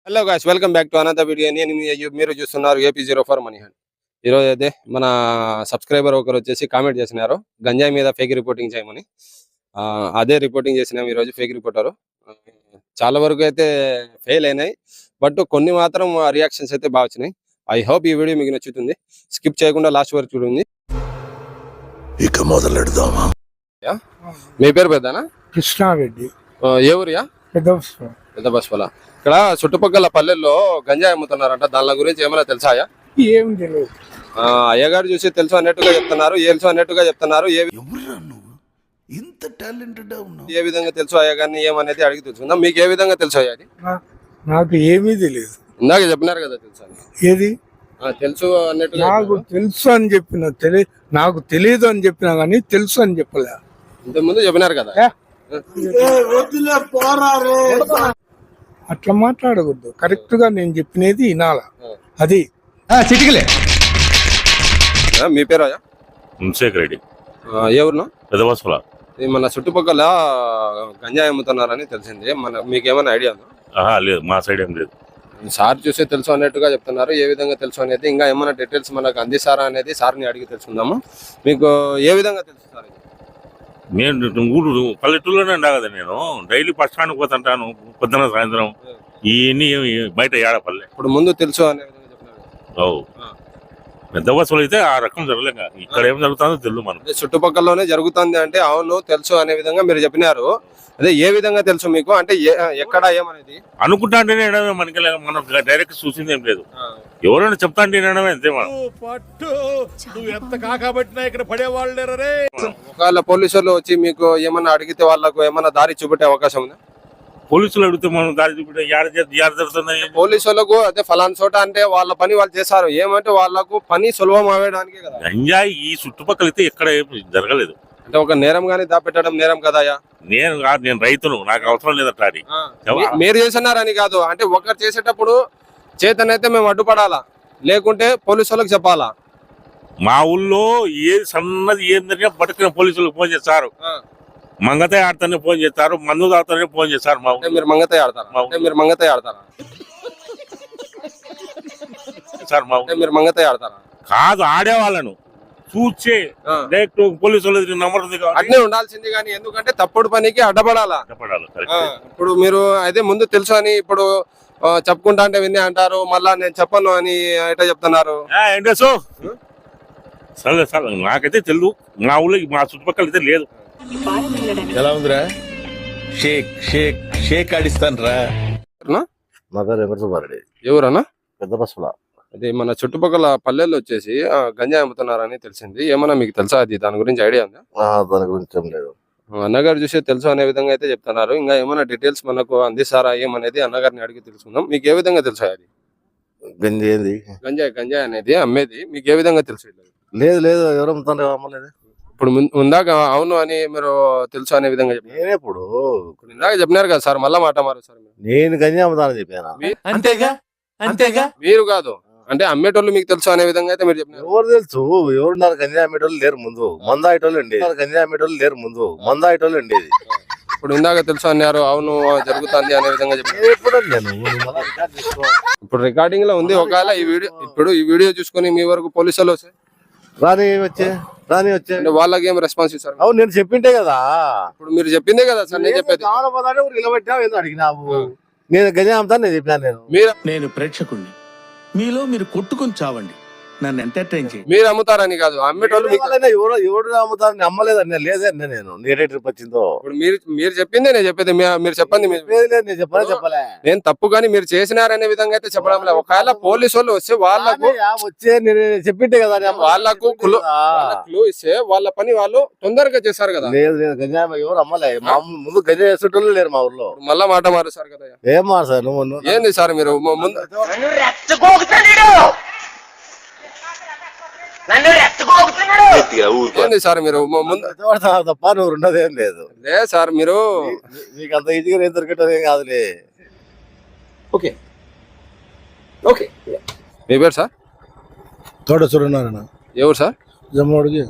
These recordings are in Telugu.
Hello guys, welcome back to another video. మీరు చూస్తున్నారు AP04 మనీ హ్యాండ్. ఈరోజు అయితే మన సబ్స్క్రైబర్ ఒకరు వచ్చేసి కామెంట్ చేసినారు గంజాయి మీద ఫేక్ రిపోర్టింగ్ చేయమని. అదే రిపోర్టింగ్ చేసినాము ఈరోజు. ఫేక్ రిపోర్టర్ చాలా వరకు అయితే ఫెయిల్ అయినాయి, బట్ కొన్ని మాత్రం రియాక్షన్స్ అయితే బాగా వచ్చినాయి. ఐ హోప్ ఈ వీడియో మీకు నచ్చుతుంది. స్కిప్ చేయకుండా లాస్ట్ వరకు చూడండి. ఇక మొదలెడదామా? మీ పేరు పెద్దనా? కృష్ణారెడ్డి. ఏ ఊరియా? పెద్ద బస్పల. ఇక్కడ చుట్టుపక్కల పల్లెల్లో గంజాయి అమ్ముతున్నారంట, దాని గురించి ఏమైనా తెలుసాయా? ఏం తెలియదు. అయ్యగారు చూసి తెలుసు అన్నట్టుగా చెప్తున్నారు, తెలుసు అన్నట్టుగా చెప్తున్నారు. ఇంత టాలెంటెడ్ ఏ విధంగా తెలుసు అయ్యగారిని ఏమనేది అడిగి తెలుసుకుందాం. మీకు ఏ విధంగా తెలుసు అయ్యాది? నాకు ఏమీ తెలియదు. ఇందాక చెప్పినారు కదా తెలుసు అని. ఏది తెలుసు అన్నట్టుగా? నాకు తెలుసు అని చెప్పిన, నాకు తెలియదు అని చెప్పినా గానీ తెలుసు అని చెప్పలే. ఇంతకుముందు చెప్పినారు కదా. అట్లా మాట్లాడకూడదు. కరెక్ట్ గా నేను చెప్పినది వినాల. అది చిటికలే. మీ పేరు అయ్యా? మున్సేక్ రెడ్డి. ఏ ఊరునా? పెద్దబస్పల. మన చుట్టుపక్కల గంజాయి అమ్ముతున్నారని తెలిసింది. మీకేమైనా ఐడియా ఉందా? లేదు, మా సైడ్ ఏం లేదు. సార్ చూసి తెలుసు అన్నట్టుగా చెప్తున్నారు. ఏ విధంగా తెలుసు అనేది, ఇంకా ఏమైనా డీటెయిల్స్ మనకు అందిస్తారా అనేది సార్ని అడిగి తెలుసుకుందాము. మీకు ఏ విధంగా తెలుసు సార్? నేను ఊరు పల్లెటూరులోనే ఉండా కదా. నేను డైలీ బస్ స్టాండ్కి పోతుంటాను, పొద్దున సాయంత్రం. ఇవన్నీ బయట ఏడపల్లె. ఇప్పుడు ముందు తెలుసు అనే విధంగా చెప్తున్నారు. పెద్ద బస్సులు అయితే ఆ రకం జరగలేక ఇక్కడ ఏం జరుగుతుందో తెలుసు. మనం చుట్టుపక్కలలోనే జరుగుతుంది అంటే అవును తెలుసు అనే విధంగా మీరు చెప్పినారు. అదే ఏ విధంగా తెలుసు మీకు అంటే ఎక్కడ ఏమనేది అనుకుంటా అంటే మనకి మనం డైరెక్ట్ చూసింది ఏం లేదు. ఎవరైనా చెప్తా అంటే అంతే. మనం ఒకవేళ పోలీసులు వచ్చి మీకు ఏమన్నా అడిగితే వాళ్ళకు ఏమన్నా దారి చూపెట్టే అవకాశం ఉందా? పోలీసులు అడిగితే మనం దారి చూపెట్టే యాడ జరుగుతుంది. పోలీసులకు అదే ఫలానా చోట అంటే వాళ్ళ పని వాళ్ళు చేస్తారు. ఏమంటే వాళ్ళకు పని సులభం అవ్వడానికి కదా. గంజాయి ఈ చుట్టుపక్కల అయితే ఎక్కడ జరగలేదు. అంటే ఒక నేరం గానీ దాపెట్టడం నేరం కదా? నేను రైతును, నాకు అవసరం లేదట. అది మీరు చేస్తున్నారని కాదు, అంటే ఒకరు చేసేటప్పుడు చేతనైతే మేము అడ్డుపడాలా, లేకుంటే పోలీసు వాళ్ళకి చెప్పాలా? మా ఊళ్ళో ఏది సన్నది ఏంటంటే పట్టుకుని పోలీసులకు ఫోన్ చేస్తారు. మంగతాయి ఆడతానే ఫోన్ చేస్తారు, మందు తాగుతానే ఫోన్ చేస్తారు. మా మీరు మంగతాయి ఆడతారా? మీరు మంగతాయి ఆడతారా? సార్ మీరు మంగతాయి ఆడతారా? కాదు, ఆడేవాళ్ళను చూసే డైరెక్ట్ పోలీసు వాళ్ళకి నంబర్ ఉంది అట్నే ఉండాల్సింది. కానీ ఎందుకంటే తప్పుడు పనికి అడ్డపడాలా. ఇప్పుడు మీరు అదే ముందు తెలుసు అని ఇప్పుడు చెప్పుకుంటా అంటే వినే అంటారు, మళ్ళా నేను చెప్పను అని ఎట్లా చెప్తున్నారు? సరే సార్, నాకైతే తెలుసు. మా ఊళ్ళో మా చుట్టుపక్కల అయితే లేదు. ఎలా ఉందిరా? షేక్ షేక్ షేక్ ఆడిస్తాను రా. మా పేరు వెంకటసుబ్బారెడ్డి. ఎవరన్నా? పెద్ద బస్సుల. అదే మన చుట్టుపక్కల పల్లెల్లో వచ్చేసి గంజాయి అమ్ముతున్నారని తెలిసింది. ఏమన్నా మీకు తెలుసా? అది దాని గురించి ఐడియా ఉందా? దాని గురించి ఏం లేదు. అన్నగారు చూసే తెలుసు అనే విధంగా అయితే చెప్తున్నారు. ఇంకా ఏమైనా డీటెయిల్స్ మనకు అందిస్తారా ఏమనేది అన్నగారిని అడిగి తెలుసుకుందాం. మీకు ఏ విధంగా తెలుసా అది? గంజాయి గంజాయి అనేది అమ్మేది మీకు ఏ విధంగా తెలుసు? లేదు లేదు, ఎవరు అమ్ముతారు? అమ్మలేదు. ఇప్పుడు ఉందాక అవును అని మీరు తెలుసు అనే విధంగా నేనే ఇప్పుడు ఇందాక చెప్పినారు కదా సార్, మళ్ళా మాట మారు సార్. నేను గంజాయి అమ్ముతానని చెప్పాను. అంతేగా అంతేగా. మీరు కాదు అంటే అమ్మేటోళ్ళు మీకు తెలుసు అనే విధంగా అయితే మీరు చెప్పినారు. ఎవరు తెలుసు? ఎవరున్నారు? గంజాయి అమ్మేటోళ్ళు లేరు ముందు, మంద అయ్యేటోళ్ళు అండి. గంజాయి అమ్మేటోళ్ళు లేరు ముందు, మంద అయ్యేటోళ్ళు అండి. ఇప్పుడు ఇందాక తెలుసు అన్నారు, అవును జరుగుతుంది అనే విధంగా చెప్పారు. ఇప్పుడు రికార్డింగ్ లో ఉంది. ఒకవేళ ఈ వీడియో చూసుకొని మీ వరకు పోలీసులు వస్తే రాని వచ్చే వాళ్ళకి ఏం రెస్పాన్స్ ఇస్తారు? అవును, నేను చెప్పింటే కదా. ఇప్పుడు మీరు చెప్పిందే కదా సార్ నేను చెప్పేది. అడిగినావు, నేను గంజాయి అమ్ముతాను నేను చెప్పినాను. నేను ప్రేక్షకుణ్ణి, మీలో మీరు కొట్టుకొని చావండి, నన్ను ఎంటర్టైన్ చేయండి. మీరు అమ్ముతారని కాదు, అమ్మేటోళ్ళు ఎవరు అమ్ముతారని అమ్మలేదన్న లేదన్న నేను. నేనే ట్రిప్ వచ్చిందో ఇప్పుడు మీరు చెప్పిందే నేను చెప్పేది. మీరు చెప్పండి. నేను చెప్పలే. నేను తప్పు కానీ మీరు చేసినారనే విధంగా అయితే చెప్పడం లేదు. ఒకవేళ పోలీసు వాళ్ళు వస్తే వాళ్ళకు వచ్చే నేను చెప్పింటే కదా, వాళ్ళకు క్లూ ఇస్తే వాళ్ళ పని వాళ్ళు తొందరగా చేస్తారు కదా. లేదు లేదు, గంజాయి ఎవరు అమ్మలే. మా ముందు గంజాయి వేసేటోళ్ళు లేరు మా ఊర్లో. మళ్ళా మాట మారుస్తారు కదా. ఏం మాట సార్ నువ్వు? ఏంది సార్ మీరు ముందు ఏంది సార్ మీరు ముందు తప్ప నువ్వు ఉండదేం లేదు. లే సార్ మీరు మీకు అంత ఈజీగా నేను దొరికేటదేం కాదులే. Okay okay. మీ పేరు సార్? తోట చూడన్నారన్న. ఎవరు సార్? జమ్మడికి.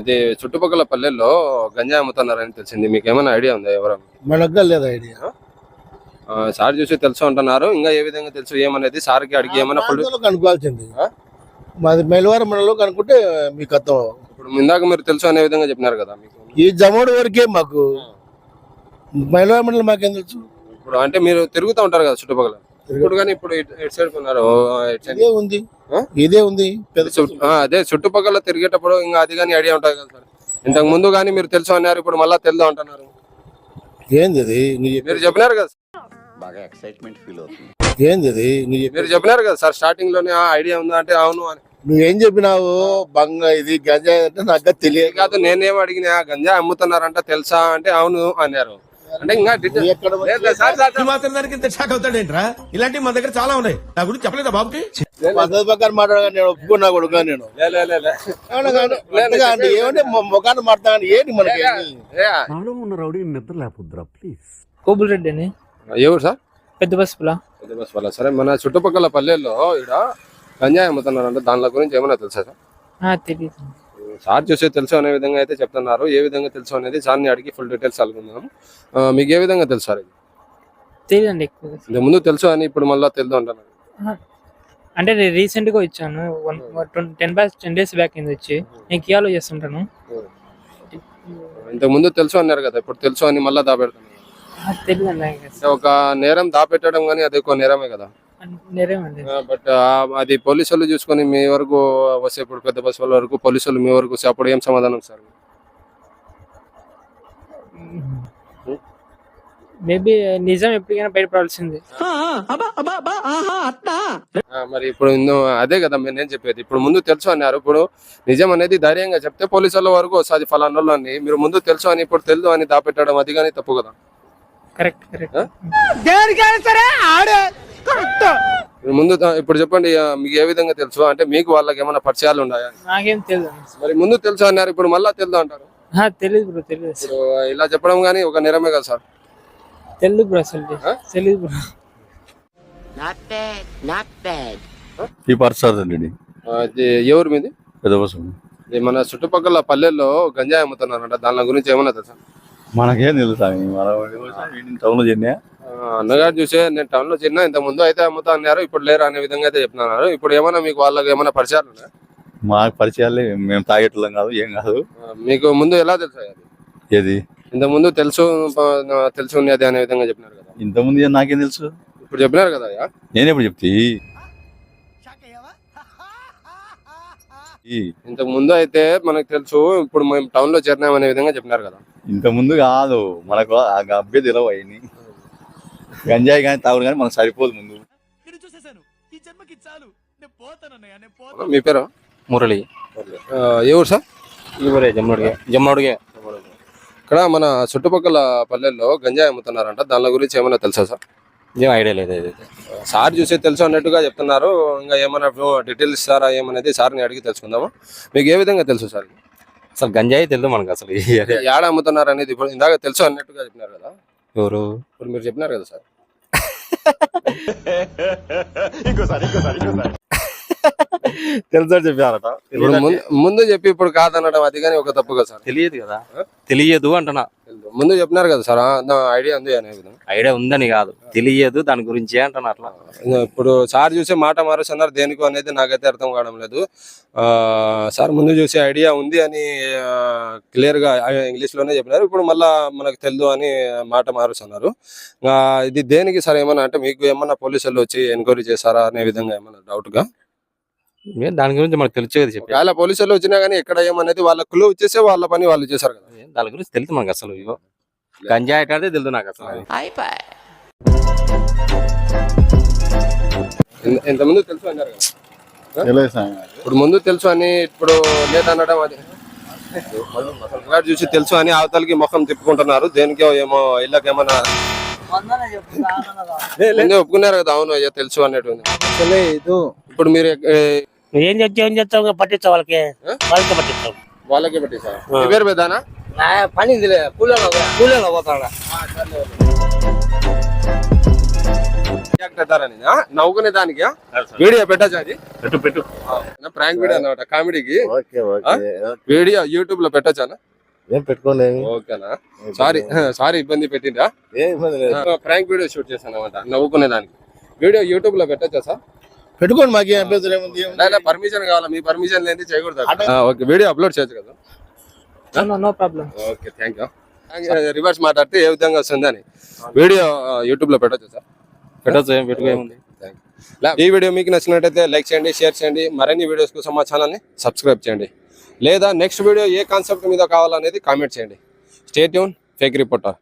ఇది చుట్టుపక్కల పల్లెల్లో గంజాయి అమ్ముతున్నారని తెలిసింది. మీకు ఏమైనా ఐడియా ఉందా? ఎవరు? మనకు లేదు ఐడియా. సార్ చూసి తెలుసు అంటున్నారు. ఇంకా ఏ విధంగా తెలుసు ఏమనేది సార్కి అడిగి ఏమైనా కనుక్కోవాల్సింది మాది మైలవరం మండలంలో కనుక్కుంటే మీకు అర్థం. ఇప్పుడు ఇందాక మీరు తెలుసు అనే విధంగా చెప్పినారు కదా మీకు. ఈ జమోడు వరకే మాకు మైలవరం మండలం మాకేం తెలుసు. ఇప్పుడు అంటే మీరు తిరుగుతూ ఉంటారు కదా చుట్టుపక్కల. ఇప్పుడు కానీ ఇప్పుడు ఎటు సైడ్ కొన్నారు? ఇదే ఉంది ఇదే ఉంది పెద్ద అదే చుట్టుపక్కల తిరిగేటప్పుడు ఇంకా అది కానీ ఐడియా ఉంటుంది కదా సార్. ఇంతకు ముందు కానీ మీరు తెలుసు అన్నారు, ఇప్పుడు మళ్ళీ తెలుసు అంటున్నారు. ఏంది అది మీరు చెప్పినారు కదా బాగా ఎక్సైట్మెంట్ ఫీల్ అవుతుంది. ఏంది అది మీరు చెప్పినారు కదా సార్ స్టార్టింగ్ లోనే ఐడియా ఉందా అంటే అవును అని. నువ్వేం చెప్పినావు బంగా ఇది గంజాయి అంటే నాకు తెలియదు కాదు నేనేం అడిగినా గంజా అమ్ముతున్నారంట తెలుసా అంటే అవును అన్నారు. అంటే ఇంకా నువ్వు ఎక్కడ మాత్రం దానికి ఇంత షాక్ అవుతాడేంట్రా? ఇలాంటివి మన దగ్గర చాలా ఉన్నాయి. నా గురించి చెప్పలేదా బాబుకి? పద్ధతి ప్రకారం మాట్లాడగా నేను ఒప్పుకున్నా కొడుకు నేను ఏమంటే ముఖాన్ని మాట్లాడతాను ఏంటి మనకి నాలో ఉన్న రౌడీ నిద్ర లేకపోద్దురా ప్లీజ్. కోబుల్ రెడ్డి అని ఎవరు సార్? పెద్ద బస్సులా. పెద్ద బస్ వల్ల. సరే మన చుట్టుపక్కల పల్లెల్లో ఇక్కడ గంజాయి అమ్ముతున్నారంటే దానిలో గురించి ఏమైనా తెలుసా సార్? తెలియదు సార్ చూసే తెలుసు అనే విధంగా అయితే చెప్తున్నారు. ఏ విధంగా తెలుసు అనేది సార్ని అడిగి ఫుల్ డీటెయిల్స్ అనుకుందాం. మీకు ఏ విధంగా తెలుసు సార్? తెలియదండి ఎక్కువ. ఇంతకు ముందు తెలుసు అని ఇప్పుడు మళ్ళీ తెలుసు అంటున్నారు. అంటే నేను రీసెంట్ గా వచ్చాను 10 days బ్యాక్ కింద వచ్చి నేను కియాలో చేస్తుంటాను. ఇంతకు ముందు తెలుసు అన్నారు కదా, ఇప్పుడు తెలుసు అని మళ్ళీ దాపెడుతున్నారు. తెలియదండి. ఒక నేరం దాపెట్టడం కానీ అది ఒక నేరమే కదా. నేరేమండి. బట్ అది పోలీసులు చూసుకొని మీ వరకు వస్తే ఇప్పుడు పెద్ద బస్ వాళ్ళ వరకు పోలీసులు మీ వరకు వస్తే అప్పుడు ఏం సమాధానం సార్? మేబీ నిజం ఎప్పటికైనా బయటపడాల్సింది. మరి ఇప్పుడు అదే కదా నేను చెప్పేది. ఇప్పుడు ముందు తెలుసు అన్నారు, ఇప్పుడు నిజం అనేది ధైర్యంగా చెప్తే పోలీసుల వరకు వస్తుంది ఫలానా అని. మీరు ముందు తెలుసు అని ఇప్పుడు తెలుసు అని దాపెట్టడం అది కానీ తప్పు కదా. Correct correct. ముందు ఇప్పుడు చెప్పండి మీకు ఏ విధంగా తెలుసు అంటే మీకు వాళ్ళకి ఏమైనా పరిచయాలు ఉన్నాయా? నాకేం తెలియదు. మరి ముందు తెలుసు అన్నారు, ఇప్పుడు మళ్ళా తెలుసు అంటారు. తెలియదు బ్రో తెలియదు. ఇప్పుడు ఇలా చెప్పడం కానీ ఒక నేరమే కదా సార్? తెలియదు బ్రో అసలు తెలియదు బ్రో. ఈ పర్సర్ అండి ఎవరు మీది? పెద్ద బస్సు. ఇది మన చుట్టుపక్కల పల్లెల్లో గంజాయి అమ్ముతున్నారంట, దాని గురించి ఏమన్నా తెలుసా? మనకేం తెలుసా టౌన్ లో చెన్నా అన్నగారు చూసే నేను టౌన్ లో చిన్న ఇంత ముందు అయితే అమ్ముతా అన్నారు, ఇప్పుడు లేరు అనే విధంగా అయితే చెప్తున్నారు. ఇప్పుడు ఏమైనా మీకు వాళ్ళకి ఏమైనా పరిచయాలు ఉన్నాయా? మాకు పరిచయాలే, మేము తాగేటోళ్ళం కాదు ఏం కాదు. మీకు ముందు ఎలా తెలుసు అది? ఏది ఇంత ముందు తెలుసు ఉన్నది అనే విధంగా చెప్పినారు కదా. ఇంత ముందు నాకేం తెలుసు? ఇప్పుడు చెప్పినారు కదా. నేనే ఇప్పుడు చెప్తే ఇంతకు ముందు అయితే మనకు తెలుసు, ఇప్పుడు మేము టౌన్ లో చేరినాం అనే విధంగా చెప్పినారు కదా. ఇంత ముందు కాదు మనకు అబ్బే తెలియవు అవన్నీ. గంజాయి కానీ తాగుడు కానీ మనకు సరిపోదు. ముందు మీ పేరు? మురళి. ఎవరు సార్? ఊరే జమ్మడిగే. ఇక్కడ మన చుట్టుపక్కల పల్లెల్లో గంజాయి అమ్ముతున్నారంట, దాని గురించి ఏమైనా తెలుసా సార్? ఏం ఐడియా లేదు అయితే. సార్ చూసే తెలుసు అన్నట్టుగా చెప్తున్నారు. ఇంకా ఏమైనా డీటెయిల్స్ ఇస్తారా ఏమనేది సార్ని అడిగి తెలుసుకుందామా. మీకు ఏ విధంగా తెలుసు సార్? అసలు గంజాయి తెలుసు మనకు అసలు ఏడ అమ్ముతున్నారు అనేది ఇప్పుడు ఇందాక తెలుసు అన్నట్టుగా చెప్పినారు కదా. ఎవరు? ఇప్పుడు మీరు చెప్పినారు కదా సార్. తెలుసా చెప్పారట. ఇప్పుడు ముందు చెప్పి ఇప్పుడు కాదనడం అది కానీ ఒక తప్పు కదా సార్. తెలియదు కదా, తెలియదు అంటున్నా. ముందు చెప్పినారు కదా సార్ ఐడియా ఉంది అనే విధంగా. ఐడియా ఉందని కాదు, తెలియదు దాని గురించి అంటున్నా. అట్లా ఇప్పుడు సార్ చూసే మాట మారుస్తున్నారు దేనికో అనేది నాకైతే అర్థం కావడం లేదు. సార్ ముందు చూసే ఐడియా ఉంది అని క్లియర్ గా ఇంగ్లీష్ లోనే చెప్పినారు, ఇప్పుడు మళ్ళా మనకు తెలియదు అని మాట మారుస్తున్నారు. ఇది దేనికి సార్? ఏమన్నా అంటే మీకు ఏమన్నా పోలీసులు వచ్చి ఎంక్వైరీ చేశారా అనే విధంగా ఏమన్నా డౌట్ గా? దాని గురించి మనకు తెలిసేది చెప్పి ఒకవేళ పోలీసులు వచ్చినా కానీ ఎక్కడ ఏమనేది వాళ్ళ క్లూ ఇచ్చేసే వాళ్ళ పని వాళ్ళు చేశారు కదా. దాని గురించి తెలుసు మనకు అసలు. ఇగో గంజాయి అంటే తెలుసు నాకు అసలు. ఇంత ముందు తెలుసు అన్నారు కదా. తెలియదు. ఇప్పుడు ముందు తెలుసు అని ఇప్పుడు లేదనడం అది చూసి తెలుసు అని అవతలకి ముఖం తిప్పుకుంటున్నారు. దేనికో ఏమో ఇళ్ళకి ఏమన్నా ఒప్పుకున్నారు కదా. అవును అయ్యా తెలుసు అన్నట్టు. ఇప్పుడు మీరు ఏం చెప్తావు పట్టించావు వాళ్ళకి పట్టించావు వాళ్ళకి పట్టించారు. మీ పేరు పెద్దనా? పని కూలీలో పోతాడా నవ్వుకునే దానికి వీడియో పెట్టచ్చు. అది పెట్టు ప్రాంక్ వీడియో అన్నమాట, కామెడీకి వీడియో యూట్యూబ్ లో పెట్టచ్చా? ఏం పెట్టుకోండి ఓకేనా సారీ ఇబ్బంది పెట్టిందా ఏం ఇబ్బంది లేదు. ప్రాంక్ వీడియో షూట్ చేశాను అనమాట నవ్వుకునే దానికి వీడియో యూట్యూబ్ లో పెట్టచ్చా సార్ పెట్టుకోండి, మాకేం అభ్యంతరం ఏముంది. పర్మిషన్ కావాలా మీ పర్మిషన్ లేని చేయకూడదు ఓకే వీడియో అప్లోడ్ చేయొచ్చు కదా no problem. Okay thank you reverse మాట్లాడితే ఏ విధంగా వస్తుందని వీడియో యూట్యూబ్ లో పెట్టచ్చు సార్ పెట్టచ్చు ఏం పెట్టుకో ఏముంది. ఈ వీడియో మీకు నచ్చినట్టయితే లైక్ చేయండి షేర్ చేయండి మరిన్ని వీడియోస్ కోసం మా ఛానల్ని సబ్స్క్రైబ్ చేయండి లేదా నెక్స్ట్ వీడియో ఏ కాన్సెప్ట్ మీద కావాలనేది కామెంట్ చేయండి స్టే ట్యూన్ ఫేక్ రిపోర్టర్